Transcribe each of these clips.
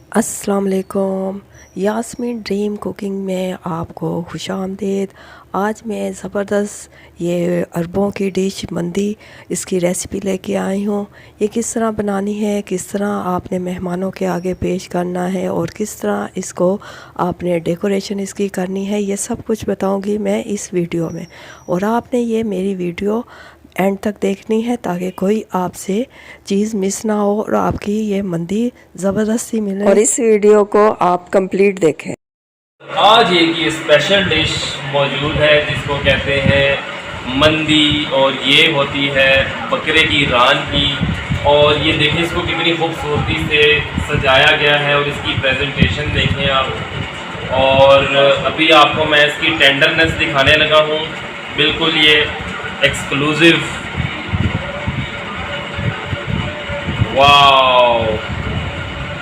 अस्सलाम वालेकुम। Yasmin dream cooking में आपको खुशामदीद। आज मैं ज़बरदस्त ये अरबों की डिश मंदी इसकी रेसिपी लेके आई हूँ। ये किस तरह बनानी है, किस तरह आपने मेहमानों के आगे पेश करना है और किस तरह इसको आपने डेकोरेशन इसकी करनी है, ये सब कुछ बताऊँगी मैं इस वीडियो में। और आपने ये मेरी वीडियो एंड तक देखनी है ताकि कोई आपसे चीज़ मिस ना हो और आपकी ये मंदी ज़बरदस्ती मिले और इस वीडियो को आप कंप्लीट देखें। आज एक ये स्पेशल डिश मौजूद है जिसको कहते हैं मंदी, और ये होती है बकरे की रान की। और ये देखें इसको कितनी खूबसूरती से सजाया गया है और इसकी प्रेजेंटेशन देखें आप। और अभी आपको मैं इसकी टेंडरनेस दिखाने लगा हूँ, बिल्कुल ये एक्सक्लूसिव। वाओ,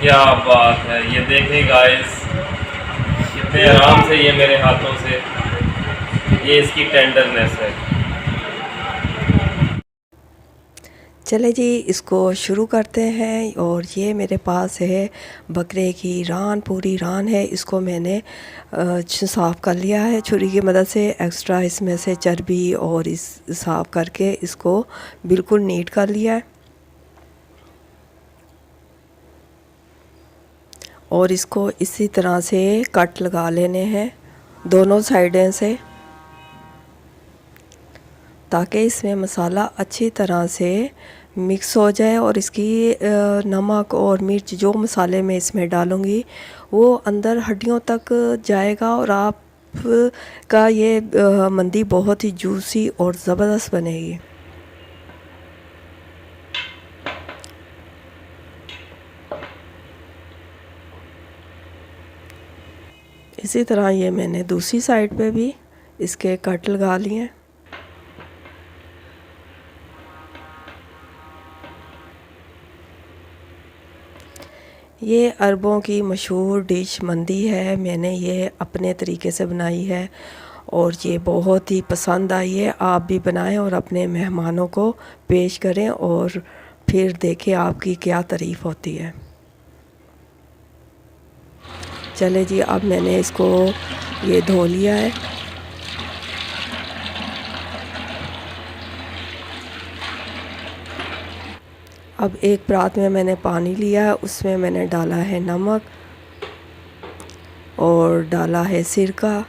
क्या बात है! ये देखें गाइस, कितने आराम से ये मेरे हाथों से, ये इसकी टेंडरनेस है। चले जी इसको शुरू करते हैं। और ये मेरे पास है बकरे की रान, पूरी रान है। इसको मैंने साफ़ कर लिया है छुरी की मदद से। एक्स्ट्रा इसमें से चर्बी और इस साफ़ करके इसको बिल्कुल नीट कर लिया है। और इसको इसी तरह से कट लगा लेने हैं दोनों साइडें से, ताकि इसमें मसाला अच्छी तरह से मिक्स हो जाए और इसकी नमक और मिर्च जो मसाले मैं इसमें डालूँगी वो अंदर हड्डियों तक जाएगा और आप का ये मंदी बहुत ही जूसी और ज़बरदस्त बनेगी। इसी तरह ये मैंने दूसरी साइड पे भी इसके कट लगा लिए हैं। ये अरबों की मशहूर डिश मंदी है। मैंने ये अपने तरीके से बनाई है और ये बहुत ही पसंद आई है। आप भी बनाएं और अपने मेहमानों को पेश करें और फिर देखें आपकी क्या तारीफ़ होती है। चले जी, अब मैंने इसको ये धो लिया है। अब एक परात में मैंने पानी लिया है, उसमें मैंने डाला है नमक और डाला है सिरका।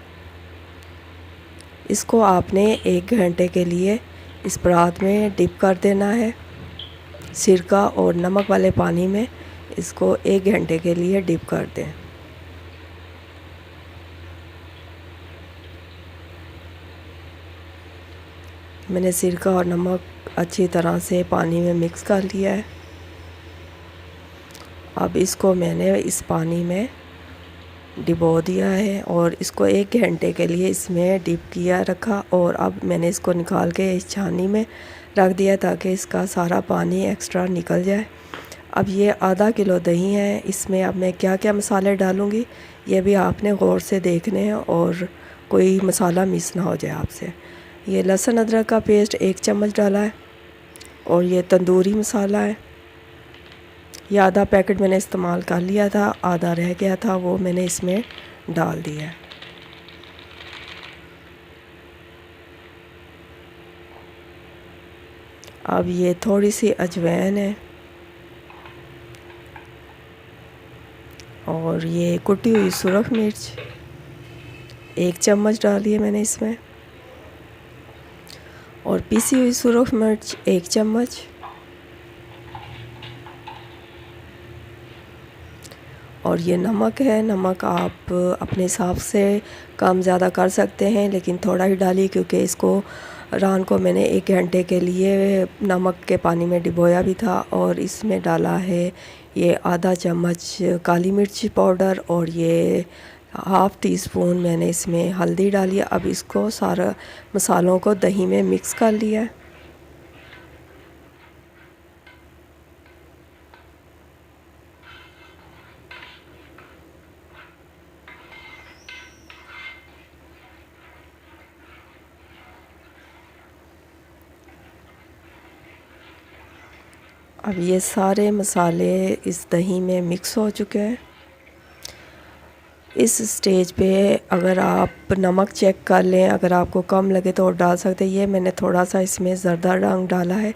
इसको आपने 1 घंटे के लिए इस परात में डिप कर देना है। सिरका और नमक वाले पानी में इसको 1 घंटे के लिए डिप कर दें। मैंने सिरका और नमक अच्छी तरह से पानी में मिक्स कर लिया है। अब इसको मैंने इस पानी में डिबो दिया है और इसको 1 घंटे के लिए इसमें डिप किया रखा। और अब मैंने इसको निकाल के इस छानी में रख दिया ताकि इसका सारा पानी एक्स्ट्रा निकल जाए। अब ये आधा किलो दही है, इसमें अब मैं क्या क्या मसाले डालूँगी ये भी आपने गौर से देखने हैं और कोई मसाला मिस ना हो जाए आपसे। ये लहसुन अदरक का पेस्ट 1 चम्मच डाला है और ये तंदूरी मसाला है। ये आधा पैकेट मैंने इस्तेमाल कर लिया था, आधा रह गया था वो मैंने इसमें डाल दिया है। अब ये थोड़ी सी अजवाइन है और ये कुटी हुई सुरख मिर्च 1 चम्मच डाली है मैंने इसमें, और पीसी हुई सुरख मिर्च 1 चम्मच, और ये नमक है। नमक आप अपने हिसाब से कम ज़्यादा कर सकते हैं, लेकिन थोड़ा ही डालिए क्योंकि इसको रान को मैंने 1 घंटे के लिए नमक के पानी में डिबोया भी था। और इसमें डाला है ये आधा चम्मच काली मिर्च पाउडर और ये हाफ़ टी स्पून मैंने इसमें हल्दी डाली है। अब इसको सारा मसालों को दही में मिक्स कर लिया है। अब ये सारे मसाले इस दही में मिक्स हो चुके हैं। इस स्टेज पे अगर आप नमक चेक कर लें, अगर आपको कम लगे तो और डाल सकते हैं। ये मैंने थोड़ा सा इसमें ज़र्दा रंग डाला है,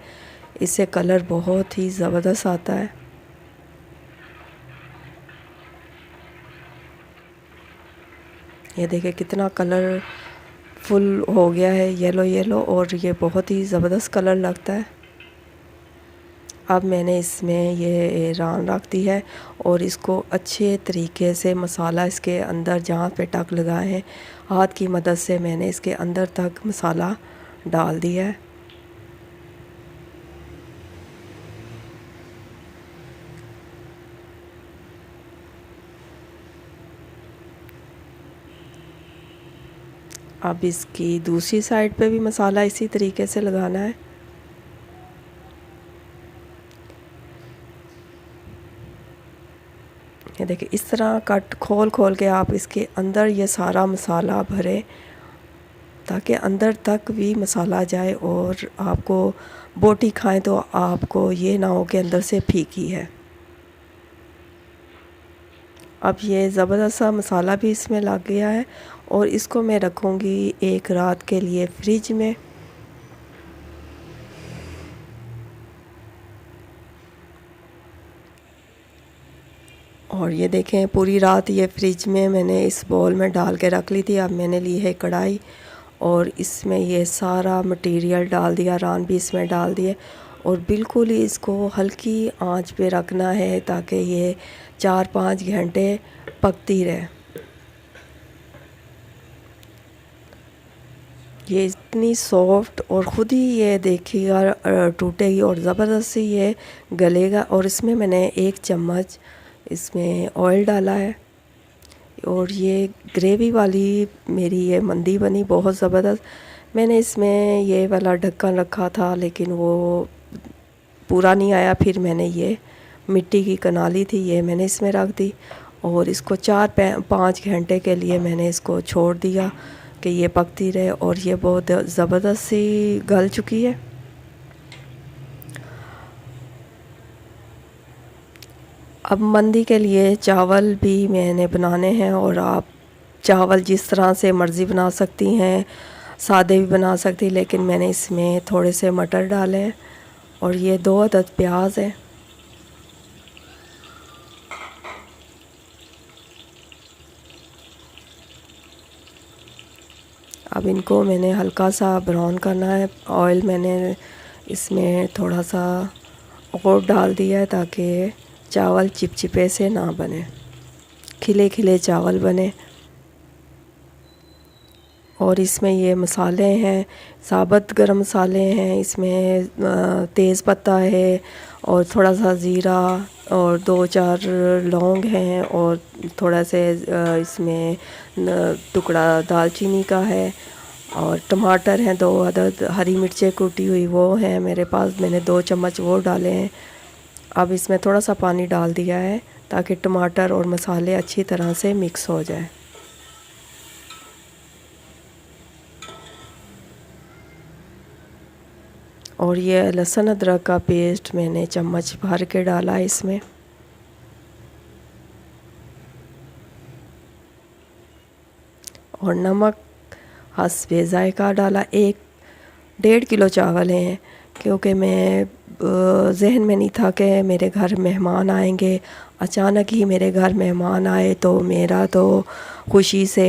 इससे कलर बहुत ही ज़बरदस्त आता है। ये देखिए कितना कलर फुल हो गया है, येलो येलो, और ये बहुत ही ज़बरदस्त कलर लगता है। अब मैंने इसमें ये रान रख दी है और इसको अच्छे तरीके से मसाला इसके अंदर जहाँ पे टक लगाए हैं हाथ की मदद से मैंने इसके अंदर तक मसाला डाल दिया है। अब इसकी दूसरी साइड पे भी मसाला इसी तरीके से लगाना है। ये देखिए इस तरह कट खोल खोल के आप इसके अंदर ये सारा मसाला भरें ताकि अंदर तक भी मसाला जाए और आपको बोटी खाएं तो आपको ये ना हो कि अंदर से फीकी है। अब ये ज़बरदस्त सा मसाला भी इसमें लग गया है और इसको मैं रखूँगी एक रात के लिए फ्रिज में। और ये देखें पूरी रात ये फ्रिज में मैंने इस बाउल में डाल के रख ली थी। अब मैंने ली है कढ़ाई और इसमें ये सारा मटेरियल डाल दिया, रान भी इसमें डाल दिए और बिल्कुल ही इसको हल्की आंच पे रखना है ताकि ये 4-5 घंटे पकती रहे। ये इतनी सॉफ्ट और ख़ुद ही ये देखिएगा टूटेगी और ज़बरदस्त से ये गलेगा। और इसमें मैंने 1 चम्मच इसमें ऑयल डाला है और ये ग्रेवी वाली मेरी ये मंदी बनी बहुत ज़बरदस्त। मैंने इसमें ये वाला ढक्कन रखा था लेकिन वो पूरा नहीं आया, फिर मैंने ये मिट्टी की कनाली थी ये मैंने इसमें रख दी और इसको 4-5 घंटे के लिए मैंने इसको छोड़ दिया कि ये पकती रहे और ये बहुत ज़बरदस्त सी गल चुकी है। अब मंदी के लिए चावल भी मैंने बनाने हैं और आप चावल जिस तरह से मर्ज़ी बना सकती हैं, सादे भी बना सकती, लेकिन मैंने इसमें थोड़े से मटर डाले हैं और ये 2 अदद प्याज है। अब इनको मैंने हल्का सा ब्राउन करना है। ऑयल मैंने इसमें थोड़ा सा और डाल दिया है ताकि चावल चिपचिपे से ना बने, खिले खिले चावल बने। और इसमें ये मसाले हैं, साबुत गरम मसाले हैं, इसमें तेज़ पत्ता है और थोड़ा सा ज़ीरा और 2-4 लौंग हैं और थोड़ा से इसमें टुकड़ा दालचीनी का है और टमाटर हैं 2 अदद, हरी मिर्चें कूटी हुई वो हैं मेरे पास, मैंने 2 चम्मच वो डाले हैं। अब इसमें थोड़ा सा पानी डाल दिया है ताकि टमाटर और मसाले अच्छी तरह से मिक्स हो जाए। और ये लहसुन अदरक का पेस्ट मैंने चम्मच भर के डाला है इसमें। और नमक हस्बे ज़ायका डाला। 1-1.5 किलो चावल हैं क्योंकि मैं जहन में नहीं था कि मेरे घर मेहमान आएंगे, अचानक ही मेरे घर मेहमान आए तो मेरा तो खुशी से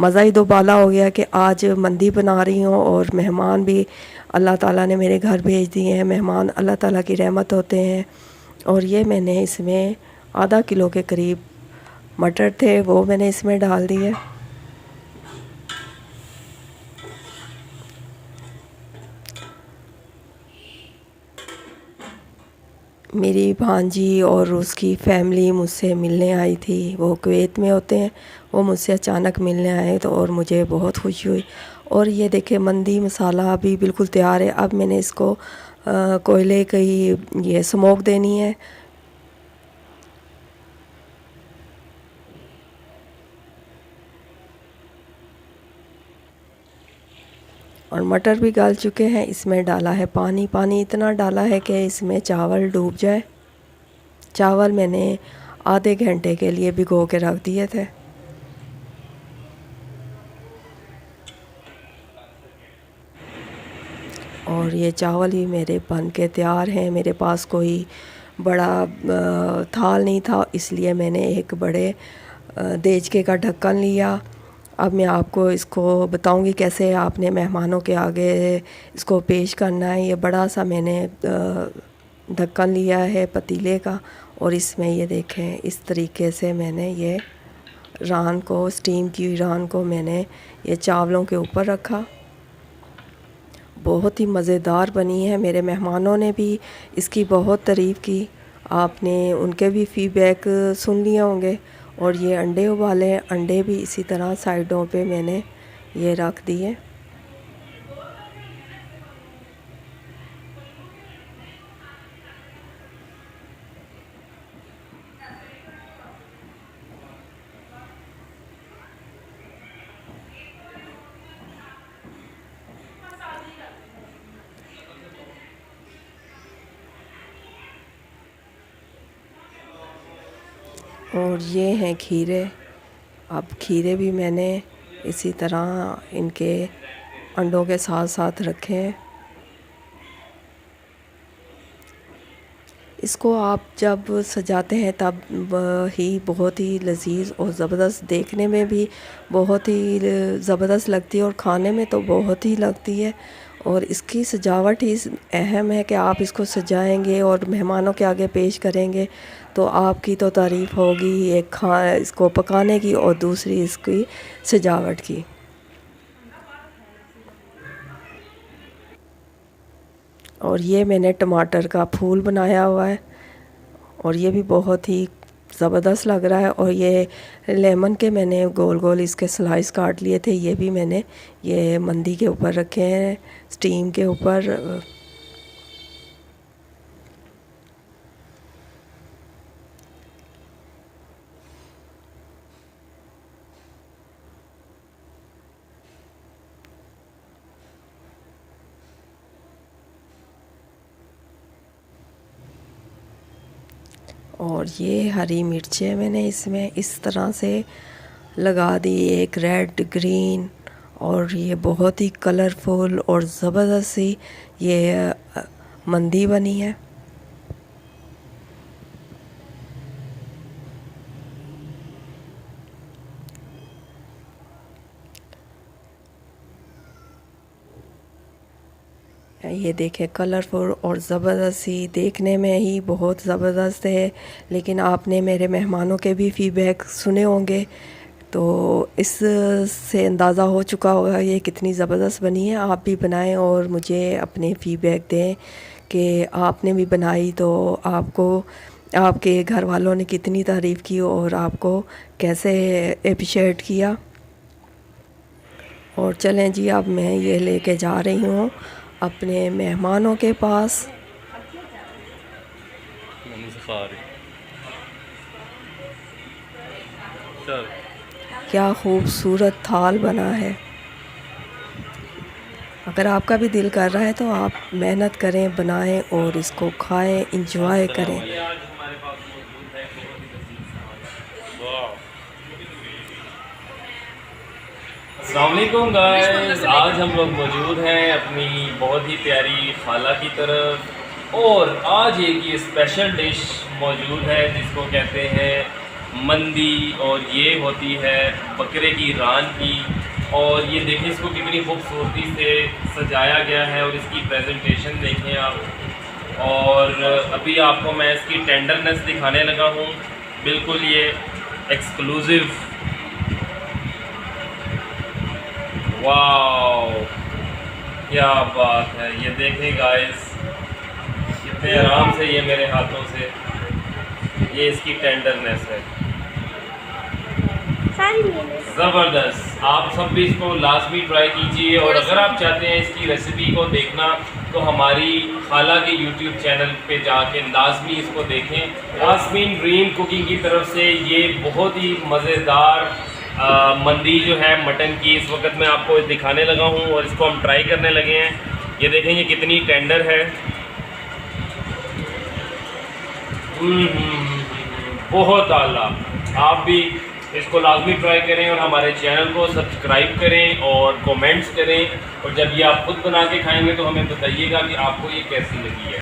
मज़ा ही दोबाला हो गया कि आज मंदी बना रही हूँ और मेहमान भी अल्लाह ताला ने मेरे घर भेज दिए हैं। मेहमान अल्लाह ताला की रहमत होते हैं। और ये मैंने इसमें आधा किलो के करीब मटर थे वो मैंने इसमें डाल दिए। मेरी भांजी और उसकी फैमिली मुझसे मिलने आई थी, वो कुवैत में होते हैं, वो मुझसे अचानक मिलने आए तो और मुझे बहुत खुशी हुई। और ये देखे मंदी मसाला अभी बिल्कुल तैयार है। अब मैंने इसको कोयले की ये स्मोक देनी है। और मटर भी गल चुके हैं। इसमें डाला है पानी, पानी इतना डाला है कि इसमें चावल डूब जाए। चावल मैंने आधे घंटे के लिए भिगो के रख दिए थे। और ये चावल ही मेरे बन के तैयार हैं। मेरे पास कोई बड़ा थाल नहीं था, इसलिए मैंने एक बड़े देचके का ढक्कन लिया। अब मैं आपको इसको बताऊंगी कैसे आपने मेहमानों के आगे इसको पेश करना है। ये बड़ा सा मैंने ढक्कन लिया है पतीले का, और इसमें ये देखें इस तरीके से मैंने ये रान को, स्टीम की हुई रान को मैंने ये चावलों के ऊपर रखा। बहुत ही मज़ेदार बनी है। मेरे मेहमानों ने भी इसकी बहुत तारीफ़ की। आपने उनके भी फीडबैक सुन लिए होंगे। और ये अंडे उबाले हैं, अंडे भी इसी तरह साइडों पे मैंने ये रख दिए। और ये हैं खीरे। अब खीरे भी मैंने इसी तरह इनके अंडों के साथ साथ रखे हैं। इसको आप जब सजाते हैं तब ही बहुत ही लजीज और ज़बरदस्त, देखने में भी बहुत ही ज़बरदस्त लगती है और खाने में तो बहुत ही लगती है। और इसकी सजावट ही अहम है कि आप इसको सजाएंगे और मेहमानों के आगे पेश करेंगे तो आपकी तो तारीफ़ होगी, एक इसको पकाने की और दूसरी इसकी सजावट की। और ये मैंने टमाटर का फूल बनाया हुआ है और ये भी बहुत ही ज़बरदस्त लग रहा है। और ये लेमन के मैंने गोल गोल इसके स्लाइस काट लिए थे, ये भी मैंने ये मंदी के ऊपर रखे हैं, स्टीम के ऊपर। और ये हरी मिर्चें मैंने इसमें इस तरह से लगा दी, एक रेड ग्रीन, और ये बहुत ही कलरफुल और ज़बरदस्त सी ये मंदी बनी है। ये देखें कलरफुल और ज़बरदस्त सी, देखने में ही बहुत ज़बरदस्त है। लेकिन आपने मेरे मेहमानों के भी फीडबैक सुने होंगे तो इससे अंदाज़ा हो चुका होगा ये कितनी ज़बरदस्त बनी है। आप भी बनाएं और मुझे अपने फीडबैक दें कि आपने भी बनाई तो आपको आपके घर वालों ने कितनी तारीफ़ की और आपको कैसे अप्रिशिएट किया। और चलें जी, अब मैं ये लेके जा रही हूँ अपने मेहमानों के पास। क्या खूबसूरत थाल बना है। अगर आपका भी दिल कर रहा है तो आप मेहनत करें, बनाएं और इसको खाएं, इंजॉय करें। अस्सलामुअलैकुम गाइस, आज हम लोग मौजूद हैं अपनी बहुत ही प्यारी खाला की तरफ और आज एक ये स्पेशल डिश मौजूद है जिसको कहते हैं मंदी, और ये होती है बकरे की रान की। और ये देखें इसको कितनी खूबसूरती से सजाया गया है और इसकी प्रेजेंटेशन देखें आप। और अभी आपको मैं इसकी टेंडरनेस दिखाने लगा हूँ, बिल्कुल ये एक्सक्लूसिव। वाओ क्या बात है, ये देखें गाइस कितने आराम से ये मेरे हाथों से, ये इसकी टेंडरनेस है, ज़बरदस्त। आप सब भी इसको लाजमी ट्राई कीजिए। और अगर आप चाहते हैं इसकी रेसिपी को देखना तो हमारी खाला के यूट्यूब चैनल पे जाके लाजमी इसको देखें। यास्मीन ड्रीम कुकिंग की तरफ से ये बहुत ही मज़ेदार मंदी जो है मटन की इस वक्त मैं आपको दिखाने लगा हूँ और इसको हम ट्राई करने लगे हैं। ये देखें ये कितनी टेंडर है, बहुत आला। आप भी इसको लाजमी ट्राई करें और हमारे चैनल को सब्सक्राइब करें और कमेंट्स करें, और जब ये आप खुद बना के खाएंगे तो हमें बताइएगा कि आपको ये कैसी लगी है।